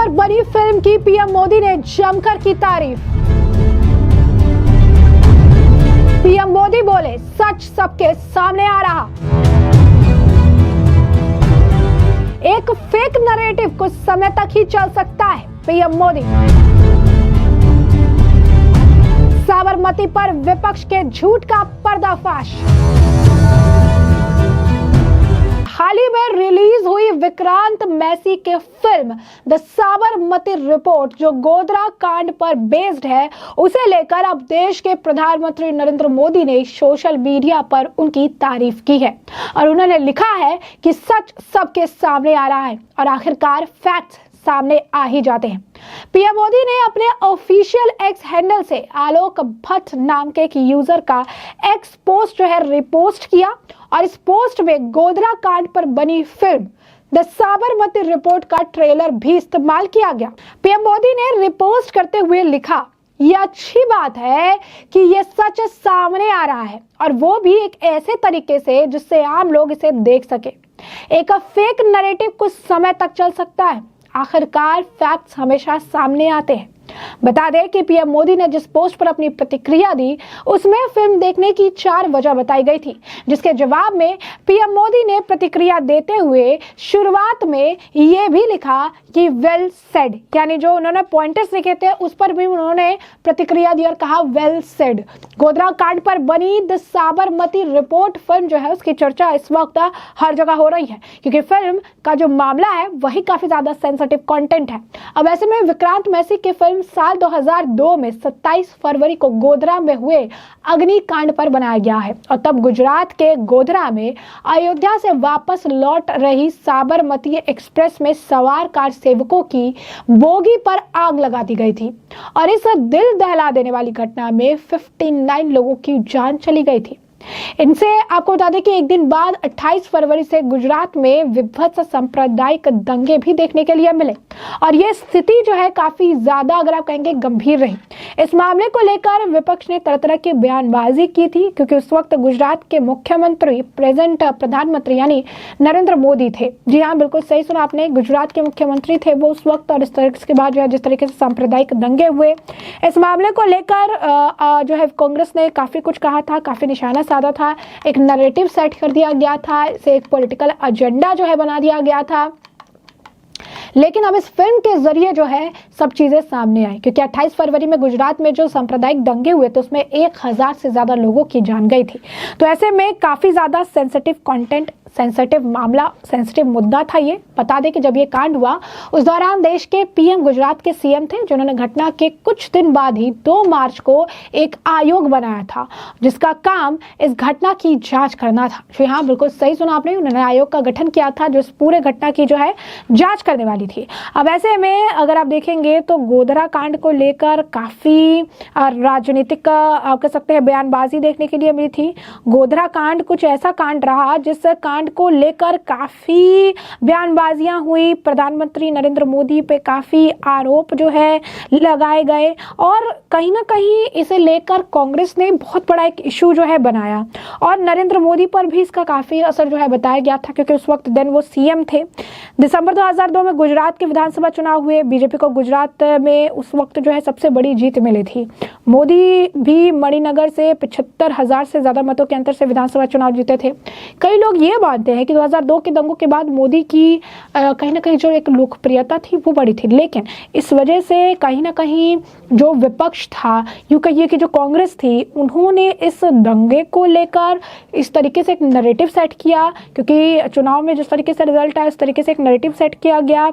पर बनी फिल्म की पीएम मोदी ने जमकर की तारीफ। पीएम मोदी बोले, सच सबके सामने आ रहा। एक फेक नैरेटिव कुछ समय तक ही चल सकता है, पीएम मोदी। साबरमती पर विपक्ष के झूठ का पर्दाफाश। हाल ही में रिलीज हुई विक्रांत मैसी की फिल्म द साबरमती रिपोर्ट, जो गोधरा कांड पर बेस्ड है, उसे लेकर अब देश के प्रधानमंत्री नरेंद्र मोदी ने सोशल मीडिया पर उनकी तारीफ की है और उन्होंने लिखा है कि सच सबके सामने आ रहा है और आखिरकार फैक्ट्स सामने आ ही जाते हैं। पीएम मोदी ने अपने ऑफिशियल एक्स हैंडल से आलोक भट्ट नाम के एक यूजर का एक्स पोस्ट जो है रिपोस्ट किया और इस पोस्ट में गोधरा कांड पर बनी फिल्म द साबरमती रिपोर्ट का ट्रेलर भी इस्तेमाल किया गया। पीएम मोदी ने रिपोस्ट करते हुए लिखा, ये अच्छी बात है कि ये सच सामने आ रहा है और वो भी एक ऐसे तरीके से जिससे आम लोग इसे देख सके। एक फेक नैरेटिव कुछ समय तक चल सकता है, आखिरकार फैक्ट्स हमेशा सामने आते हैं। बता दें कि पीएम मोदी ने जिस पोस्ट पर अपनी प्रतिक्रिया दी उसमें फिल्म देखने की 4 वजह बताई गई थी, जिसके जवाब में पीएम मोदी ने प्रतिक्रिया देते हुए शुरुआत में ये भी लिखा कि वेल सेड, यानी जो उन्होंने पॉइंटर्स लिखे थे उस पर भी उन्होंने प्रतिक्रिया दी और कहा वेल सेड। गोधरा कांड पर बनी द साबरमती रिपोर्ट फिल्म जो है उसकी चर्चा इस वक्त हर जगह हो रही है, क्योंकि फिल्म का जो मामला है वही काफी ज्यादा सेंसिटिव कंटेंट है। अब ऐसे में विक्रांत मैसी की फिल्म साल 2002 में 27 फरवरी को गोधरा में हुए अग्निकांड पर बनाया गया है और तब गुजरात के गोधरा में अयोध्या से वापस लौट रही साबरमती एक्सप्रेस में सवार कार सेवकों की बोगी पर आग लगा दी गई थी और इस दिल दहला देने वाली घटना में 59 लोगों की जान चली गई थी। इनसे आपको बता दें कि एक दिन बाद 28 फरवरी से गुजरात में विभत्स सांप्रदायिक दंगे भी देखने के लिए मिले और ये स्थिति जो है काफी ज्यादा, अगर आप कहेंगे, गंभीर रही। इस मामले को लेकर विपक्ष ने तरह तरह की बयानबाजी की थी, क्योंकि उस वक्त गुजरात के मुख्यमंत्री, प्रेजेंट प्रधानमंत्री यानी नरेंद्र मोदी थे। जी हाँ, बिल्कुल सही सुना आपने, गुजरात के मुख्यमंत्री थे वो उस वक्त। और इसके बाद जो है जिस तरीके से सांप्रदायिक दंगे हुए, इस मामले को लेकर जो है कांग्रेस ने काफी कुछ कहा था, काफी निशाना साधा था, एक नैरेटिव सेट कर दिया गया था, इसे एक पॉलिटिकल एजेंडा जो है बना दिया गया था। लेकिन अब इस फिल्म के जरिए जो है सब चीजें सामने आई, क्योंकि 28 फरवरी में गुजरात में जो सांप्रदायिक दंगे हुए थे उसमें 1000 से ज्यादा लोगों की जान गई थी। तो ऐसे में काफी ज्यादा सेंसिटिव कंटेंट, सेंसिटिव मामला, सेंसिटिव मुद्दा था ये। बता दें कि जब ये कांड हुआ उस दौरान देश के पीएम गुजरात के सीएम थे, जिन्होंने घटना के कुछ दिन बाद ही 2 मार्च को एक आयोग बनाया था जिसका काम इस घटना की जांच करना था। जी हाँ, बिल्कुल सही सुना आपने, उन्होंने आयोग का गठन किया था जो इस पूरे घटना की जो है जांच करने वाली थी। अब ऐसे में अगर आप देखेंगे तो गोधरा कांड को लेकर काफी राजनीतिक, आप कह सकते हैं, बयानबाजी देखने के लिए मिली थी। गोधरा कांड कुछ ऐसा कांड रहा जिस कांड को लेकर काफी बयानबाजियां हुई, प्रधानमंत्री नरेंद्र मोदी पे काफी आरोप जो है लगाए गए और कहीं ना कहीं इसे लेकर कांग्रेस ने बहुत बड़ा एक इशू जो है बनाया और नरेंद्र मोदी पर भी इसका काफी असर जो है बताया गया था, क्योंकि उस वक्त दिन वो सीएम थे। दिसंबर 2002 में गुजरात के विधानसभा चुनाव हुए, बीजेपी को गुजरात में उस वक्त जो है सबसे बड़ी जीत मिली थी। मोदी भी मणिनगर से 75,000 से ज्यादा मतों के अंतर से विधानसभा चुनाव जीते थे। कई लोग ये मानते हैं कि 2002 के दंगों के बाद मोदी की कहीं ना कहीं जो एक लोकप्रियता थी वो बढ़ी थी, लेकिन इस वजह से कहीं ना कहीं जो विपक्ष था, यूं कहिए कि जो कांग्रेस थी, उन्होंने इस दंगे को लेकर इस तरीके से एक नैरेटिव सेट किया, क्योंकि चुनाव में जिस तरीके से रिजल्ट आया उस तरीके से एक नैरेटिव सेट किया गया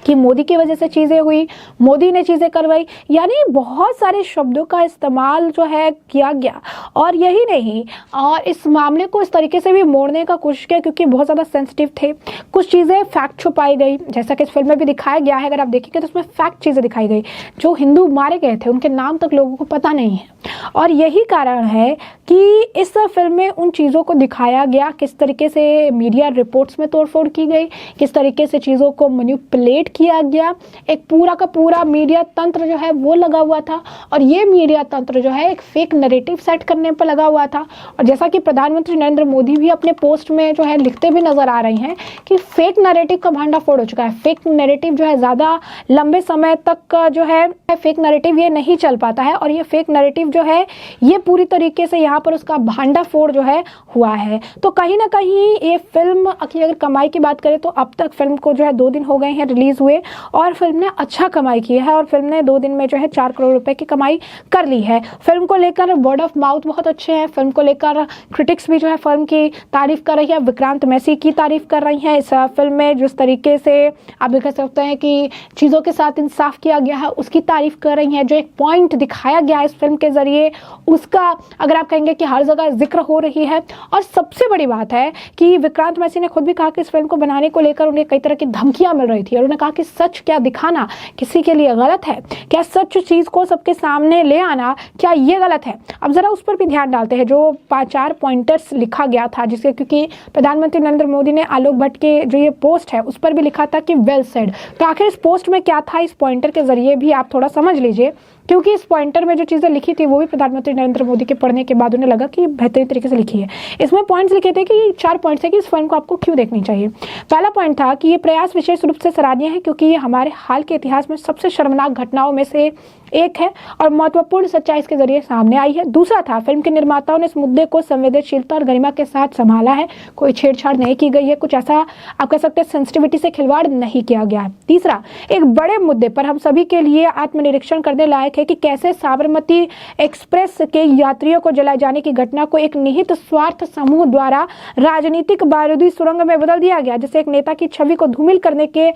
कि मोदी की वजह से चीज़ें हुई, मोदी ने चीज़ें करवाई, यानी बहुत सारे शब्दों का इस्तेमाल जो है किया गया। और यही नहीं, और इस मामले को इस तरीके से भी मोड़ने का कोशिश किया क्योंकि बहुत ज़्यादा सेंसिटिव थे, कुछ चीज़ें फैक्ट छुपाई गई, जैसा कि इस फिल्म में भी दिखाया गया है। अगर आप देखेंगे तो उसमें फैक्ट चीज़ें दिखाई गई, जो हिंदू मारे गए थे उनके नाम तक लोगों को पता नहीं है। और यही कारण है कि इस फिल्म में उन चीज़ों को दिखाया गया, किस तरीके से मीडिया रिपोर्ट्स में तोड़फोड़ की गई, किस तरीके से चीज़ों को मैनिपुलेट किया गया, एक पूरा का पूरा मीडिया तंत्र जो है वो लगा हुआ था और ये मीडिया तंत्र जो है एक फेक नैरेटिव सेट करने पर लगा हुआ था। और जैसा कि प्रधानमंत्री नरेंद्र मोदी भी अपने पोस्ट में जो है लिखते भी नजर आ रहे हैं कि फेक नैरेटिव का भांडाफोड़ हो चुका है। फेक नैरेटिव जो है ज़्यादा लंबे समय तक जो है फेक नैरेटिव ये नहीं चल पाता है और ये फेक नैरेटिव जो है ये पूरी तरीके से यहाँ पर उसका भांडाफोड़ जो है हुआ है। तो कहीं ना कहीं ये फिल्म की अगर कमाई की बात करें तो अब तक फिल्म को जो है 2 दिन हो गए हैं रिलीज हुए और फिल्म ने अच्छा कमाई की है और फिल्म ने 2 दिन में जो है 4 करोड़ रुपए की कमाई कर ली है। फिल्म को लेकर वर्ड ऑफ माउथ बहुत अच्छे हैं। फिल्म को लेकर क्रिटिक्स भी जो है फिल्म की तारीफ कर रही है, विक्रांत मैसी की तारीफ कर रही है। इस फिल्म में जिस तरीके से आप देख सकते हैं कि चीज़ों के साथ इंसाफ किया गया है उसकी तारीफ कर रही है। जो एक पॉइंट दिखाया गया है इस फिल्म के जरिए उसका अगर आप कहेंगे कि हर जगह जिक्र हो रही है। और सबसे बड़ी बात है कि विक्रांत मैसी ने खुद भी कहा कि इस फिल्म को बनाने को लेकर उन्हें कई तरह की धमकियां मिल रही थी और उन्होंने कहा कि सच क्या दिखाना किसी के लिए गलत है, क्या सच चीज़ को सबके सामने ले आना क्या ये गलत है। अब जरा उस पर भी ध्यान डालते हैं जो 4 पॉइंटर्स लिखा गया था जिसके क्योंकि प्रधानमंत्री नरेंद्र मोदी ने आलोक भट्ट के जो ये पोस्ट है उस पर भी लिखा था कि वेल सेड। तो आखिर इस पोस्ट में क्या था इस पॉइंटर के जरिए भी आप थोड़ा समझ लीजिए क्योंकि इस पॉइंटर में जो चीज़ें लिखी थी वो भी प्रधानमंत्री नरेंद्र मोदी के पढ़ने के बाद उन्हें लगा कि बेहतरीन तरीके से लिखी है। इसमें पॉइंट्स लिखे थे कि 4 पॉइंट्स है कि इस फिल्म को आपको क्यों देखनी चाहिए। पहला पॉइंट था कि ये प्रयास विशेष रूप से सराहनीय है क्योंकि ये हमारे हाल के इतिहास में सबसे शर्मनाक घटनाओं में से एक है और महत्वपूर्ण सच्चाई इसके जरिए सामने आई है। दूसरा था फिल्म के निर्माताओं ने इस मुद्दे को संवेदनशीलता और गरिमा के साथ संभाला है, कोई छेड़छाड़ नहीं की गई है, कुछ ऐसा आप कह सकते हैं सेंसिटिविटी से खिलवाड़ नहीं किया गया है। तीसरा, एक बड़े मुद्दे पर हम सभी के लिए आत्मनिरीक्षण करने लायक है कि कैसे साबरमती एक्सप्रेस के यात्रियों को जलाए जाने की घटना को एक निहित स्वार्थ समूह द्वारा राजनीतिक बारूदी सुरंग में बदल दिया गया, जिसे एक नेता की छवि को धूमिल करने के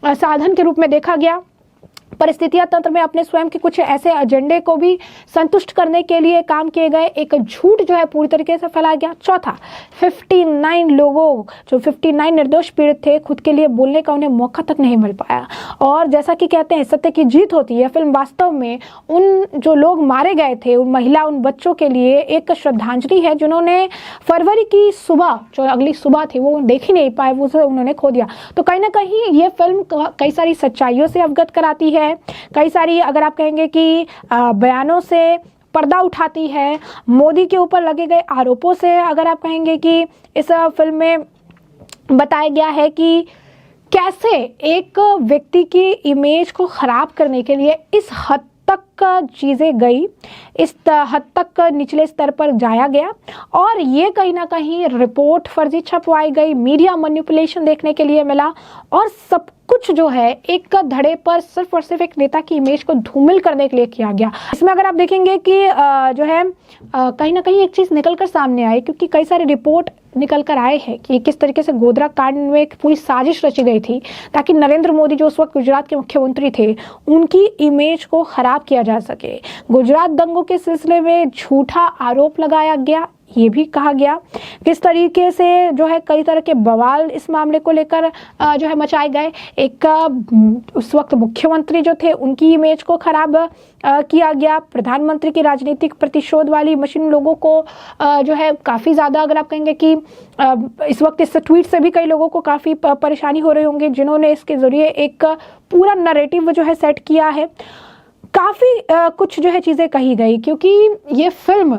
साधन के रूप में देखा गया। परिस्थितियां तंत्र में अपने स्वयं के कुछ ऐसे एजेंडे को भी संतुष्ट करने के लिए काम किए गए एक झूठ जो है पूरी तरीके से फैलाया गया। चौथा, 59 लोगों जो 59 निर्दोष पीड़ित थे खुद के लिए बोलने का उन्हें मौका तक नहीं मिल पाया। और जैसा कि कहते हैं सत्य की जीत होती है, फिल्म वास्तव में उन जो लोग मारे गए थे उन महिला उन बच्चों के लिए एक श्रद्धांजलि है जिन्होंने फरवरी की सुबह जो अगली सुबह थी वो देख ही नहीं पाए, वो उन्होंने खो दिया। तो कहीं ना कहीं ये फिल्म कई सारी सच्चाइयों से अवगत कराती है, कई सारी अगर आप कहेंगे कि बयानों से पर्दा उठाती है, मोदी के ऊपर लगे गए आरोपों से अगर आप कहेंगे कि इस फिल्म में बताया गया है कि कैसे एक व्यक्ति की इमेज को खराब करने के लिए इस हद तक चीज़ें गई, इस हद तक निचले स्तर पर जाया गया और ये कहीं ना कहीं रिपोर्ट फर्जी छपवाई गई, मीडिया मैनिपुलेशन देखने के लिए मिला और सब कुछ जो है एक धड़े पर सिर्फ और सिर्फ एक नेता की इमेज को धूमिल करने के लिए किया गया। इसमें अगर आप देखेंगे कि जो है कहीं ना कहीं एक चीज़ निकल कर सामने आई क्योंकि कई सारे रिपोर्ट निकल कर आए हैं कि किस तरीके से गोधरा कांड में एक पूरी साजिश रची गई थी ताकि नरेंद्र मोदी जो उस वक्त गुजरात के मुख्यमंत्री थे उनकी इमेज को खराब किया जा सके। गुजरात दंगों के सिलसिले में झूठा आरोप लगाया गया, ये भी कहा गया किस तरीके से जो है कई तरह के बवाल इस मामले को लेकर जो है मचाए गए। एक उस वक्त मुख्यमंत्री जो थे उनकी इमेज को खराब किया गया, प्रधानमंत्री की राजनीतिक प्रतिशोध वाली मशीन लोगों को जो है काफ़ी ज़्यादा अगर आप कहेंगे कि इस वक्त इस ट्वीट से भी कई लोगों को काफ़ी परेशानी हो रही होंगी जिन्होंने इसके ज़रिए एक पूरा नैरेटिव जो है सेट किया है। काफ़ी कुछ जो है चीज़ें कही गई क्योंकि ये फिल्म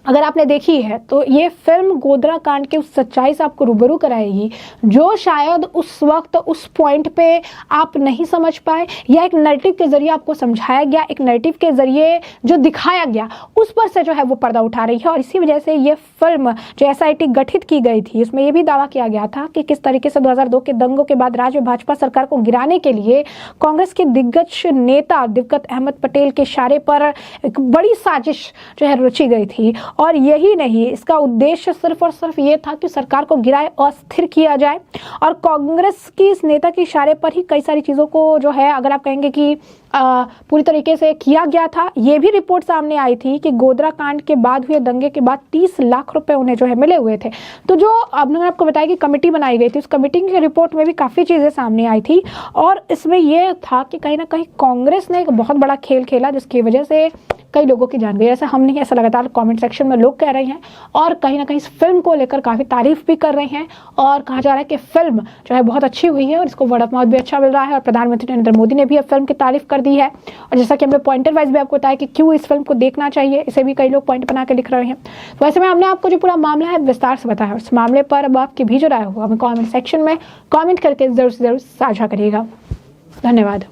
अगर आपने देखी है तो ये फिल्म गोधरा कांड के उस सच्चाई से आपको रूबरू कराएगी जो शायद उस वक्त उस पॉइंट पे आप नहीं समझ पाए या एक नैरेटिव के जरिए आपको समझाया गया, एक नैरेटिव के जरिए जो दिखाया गया उस पर से जो है वो पर्दा उठा रही है। और इसी वजह से ये फिल्म जो SIT गठित की गई थी इसमें ये भी दावा किया गया था कि किस तरीके से 2002 के दंगों के बाद राज्य में भाजपा सरकार को गिराने के लिए कांग्रेस के दिग्गज नेता दिवंगत अहमद पटेल के इशारे पर एक बड़ी साजिश जो है रची गई थी। और यही नहीं, इसका उद्देश्य सिर्फ और सिर्फ ये था कि सरकार को गिराए, अस्थिर किया जाए और कांग्रेस की इस नेता के इशारे पर ही कई सारी चीज़ों को जो है अगर आप कहेंगे कि पूरी तरीके से किया गया था। ये भी रिपोर्ट सामने आई थी कि गोधरा कांड के बाद हुए दंगे के बाद 30 लाख रुपए उन्हें जो है मिले हुए थे। तो जो अब मैंने आपको बताया कि कमेटी बनाई गई थी उस कमेटी की रिपोर्ट में भी काफ़ी चीज़ें सामने आई थी और इसमें यह था कि कहीं ना कहीं कांग्रेस ने एक बहुत बड़ा खेल खेला जिसकी वजह से कई लोगों की जान गई। ऐसा हम नहीं, ऐसा लगातार कमेंट सेक्शन में लोग कह रहे हैं और कहीं ना कहीं इस फिल्म को लेकर काफ़ी तारीफ भी कर रहे हैं और कहा जा रहा है कि फिल्म जो है बहुत अच्छी हुई है और इसको वर्ड ऑफ माउथ भी अच्छा मिल रहा है। और प्रधानमंत्री नरेंद्र मोदी ने भी अब फिल्म की तारीफ कर दी है और जैसा कि हमने पॉइंटर वाइज भी आपको बताया कि क्यों इस फिल्म को देखना चाहिए, इसे भी कई लोग पॉइंट बना के लिख रहे हैं। तो ऐसे में हमने आपको जो पूरा मामला है विस्तार से बताया। उस मामले पर अब आपकी भी जो राय हो हमें कॉमेंट सेक्शन में कॉमेंट करके जरूर से जरूर साझा करिएगा। धन्यवाद।